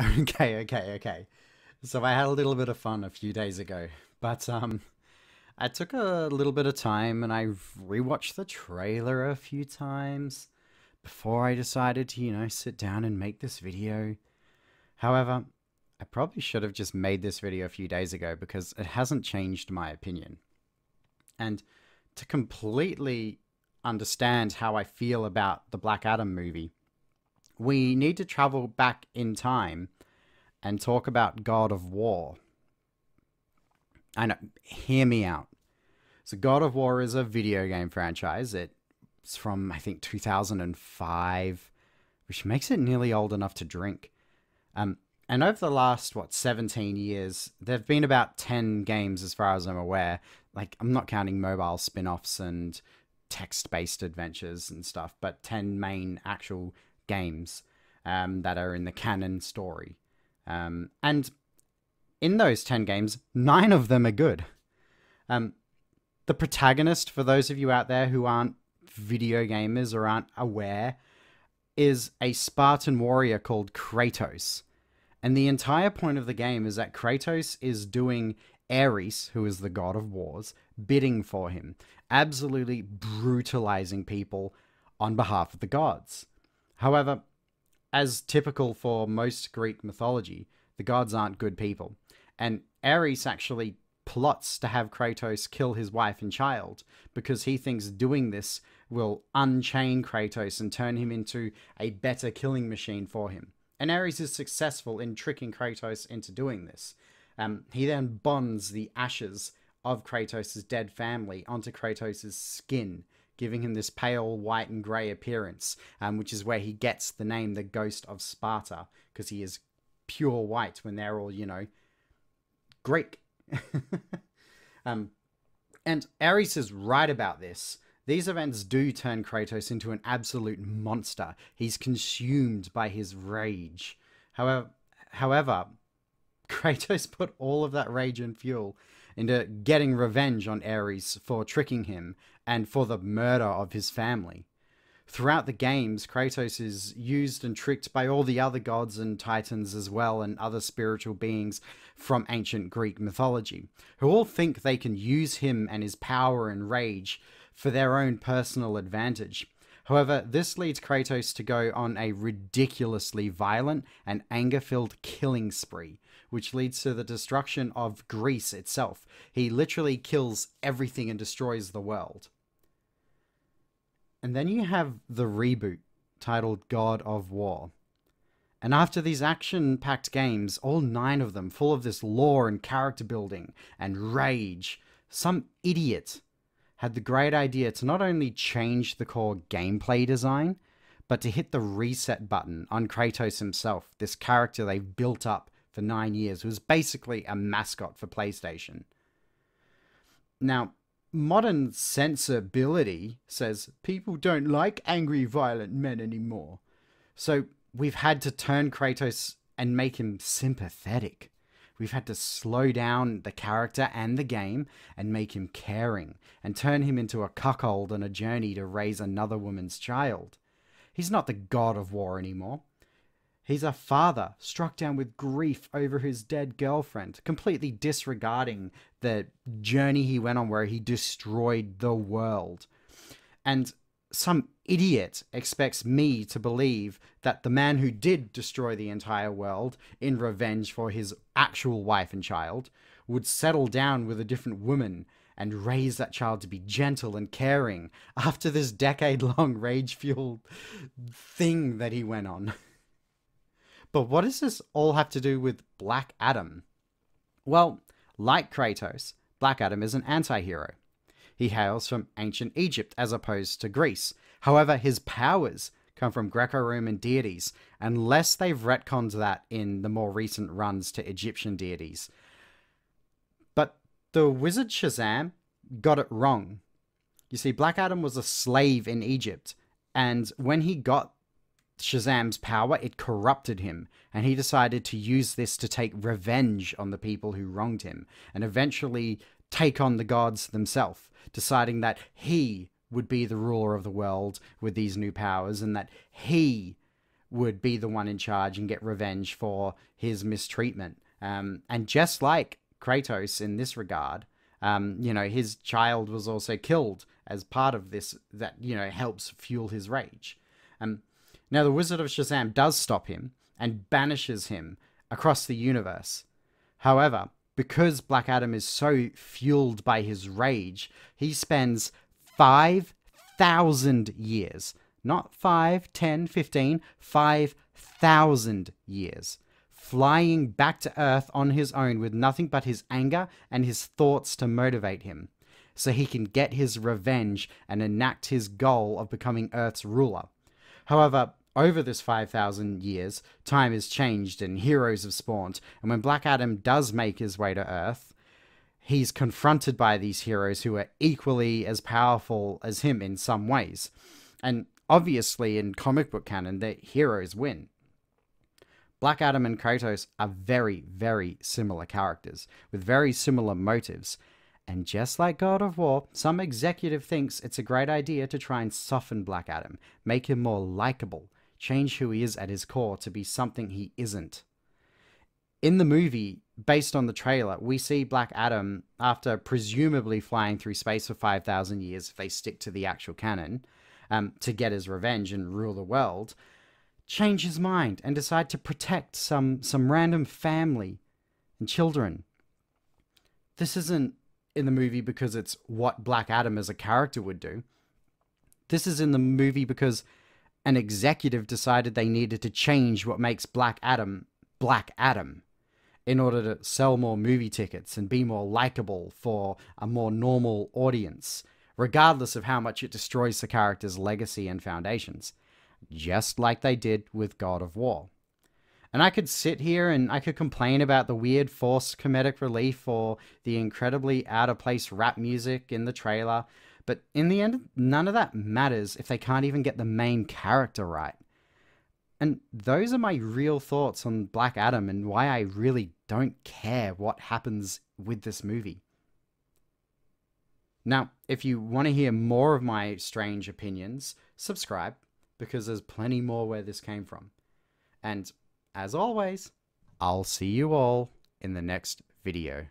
Okay. So I had a little bit of fun a few days ago, but I took a little bit of time and I rewatched the trailer a few times before I decided to, sit down and make this video. However, I probably should have just made this video a few days ago because it hasn't changed my opinion. And to completely understand how I feel about the Black Adam movie, we need to travel back in time and talk about God of War. I know, hear me out. So, God of War is a video game franchise. It's from, I think, 2005, which makes it nearly old enough to drink. And over the last, 17 years, there have been about 10 games as far as I'm aware. Like, I'm not counting mobile spin offs and text based adventures and stuff, but 10 main actual games that are in the canon story. And in those 10 games, 9 of them are good. The protagonist, for those of you out there who aren't video gamers or aren't aware, is a Spartan warrior called Kratos. And the entire point of the game is that Kratos is doing Ares, who is the god of wars, bidding for him, absolutely brutalizing people on behalf of the gods. However, as typical for most Greek mythology, the gods aren't good people. And Ares actually plots to have Kratos kill his wife and child because he thinks doing this will unchain Kratos and turn him into a better killing machine for him. And Ares is successful in tricking Kratos into doing this. He then bonds the ashes of Kratos' dead family onto Kratos' skin, giving him this pale white and grey appearance, which is where he gets the name the Ghost of Sparta, because he is pure white when they're all, Greek. And Ares is right about this. These events do turn Kratos into an absolute monster. He's consumed by his rage. However, Kratos put all of that rage and fuel into getting revenge on Ares for tricking him and for the murder of his family. Throughout the games, Kratos is used and tricked by all the other gods and titans as well, and other spiritual beings from ancient Greek mythology, who all think they can use him and his power and rage for their own personal advantage. However, this leads Kratos to go on a ridiculously violent and anger-filled killing spree, which leads to the destruction of Greece itself. He literally kills everything and destroys the world. And then you have the reboot, titled God of War. And after these action-packed games, all 9 of them full of this lore and character building and rage, some idiot had the great idea to not only change the core gameplay design, but to hit the reset button on Kratos himself, this character they've built up for 9 years, who was basically a mascot for PlayStation. Now, modern sensibility says people don't like angry, violent men anymore. So we've had to turn Kratos and make him sympathetic. We've had to slow down the character and the game and make him caring and turn him into a cuckold on a journey to raise another woman's child. He's not the god of war anymore. He's a father struck down with grief over his dead girlfriend, completely disregarding the journey he went on where he destroyed the world. And some idiot expects me to believe that the man who did destroy the entire world in revenge for his actual wife and child would settle down with a different woman and raise that child to be gentle and caring after this decade-long rage-fueled thing that he went on. But what does this all have to do with Black Adam? Well, like Kratos, Black Adam is an anti-hero. He hails from ancient Egypt as opposed to Greece. However, his powers come from Greco-Roman deities, unless they've retconned that in the more recent runs to Egyptian deities. But the wizard Shazam got it wrong. You see, Black Adam was a slave in Egypt, and when he got Shazam's power, it corrupted him, and he decided to use this to take revenge on the people who wronged him, and eventually take on the gods themselves, deciding that he would be the ruler of the world with these new powers, and that he would be the one in charge and get revenge for his mistreatment. And just like Kratos in this regard, his child was also killed as part of this that, helps fuel his rage. Now, the Wizard of Shazam does stop him and banishes him across the universe. However, because Black Adam is so fueled by his rage, he spends 5,000 years, not 5, 10, 15, 5,000 years, flying back to Earth on his own with nothing but his anger and his thoughts to motivate him, so he can get his revenge and enact his goal of becoming Earth's ruler. However, over this 5,000 years, time has changed and heroes have spawned, and when Black Adam does make his way to Earth, he's confronted by these heroes who are equally as powerful as him in some ways. And obviously, in comic book canon, the heroes win. Black Adam and Kratos are very, very similar characters, with very similar motives. And just like God of War, some executive thinks it's a great idea to try and soften Black Adam, make him more likable, change who he is at his core to be something he isn't. In the movie, based on the trailer, we see Black Adam, after presumably flying through space for 5,000 years, if they stick to the actual canon, to get his revenge and rule the world, change his mind and decide to protect some random family and children. This isn't in the movie because it's what Black Adam as a character would do. This is in the movie because an executive decided they needed to change what makes Black Adam in order to sell more movie tickets and be more likable for a more normal audience, regardless of how much it destroys the character's legacy and foundations, just like they did with God of War. And I could sit here and I could complain about the weird forced comedic relief or the incredibly out-of-place rap music in the trailer, but in the end, none of that matters if they can't even get the main character right. And those are my real thoughts on Black Adam and why I really don't care what happens with this movie. Now, if you want to hear more of my strange opinions, subscribe, because there's plenty more where this came from. And as always, I'll see you all in the next video.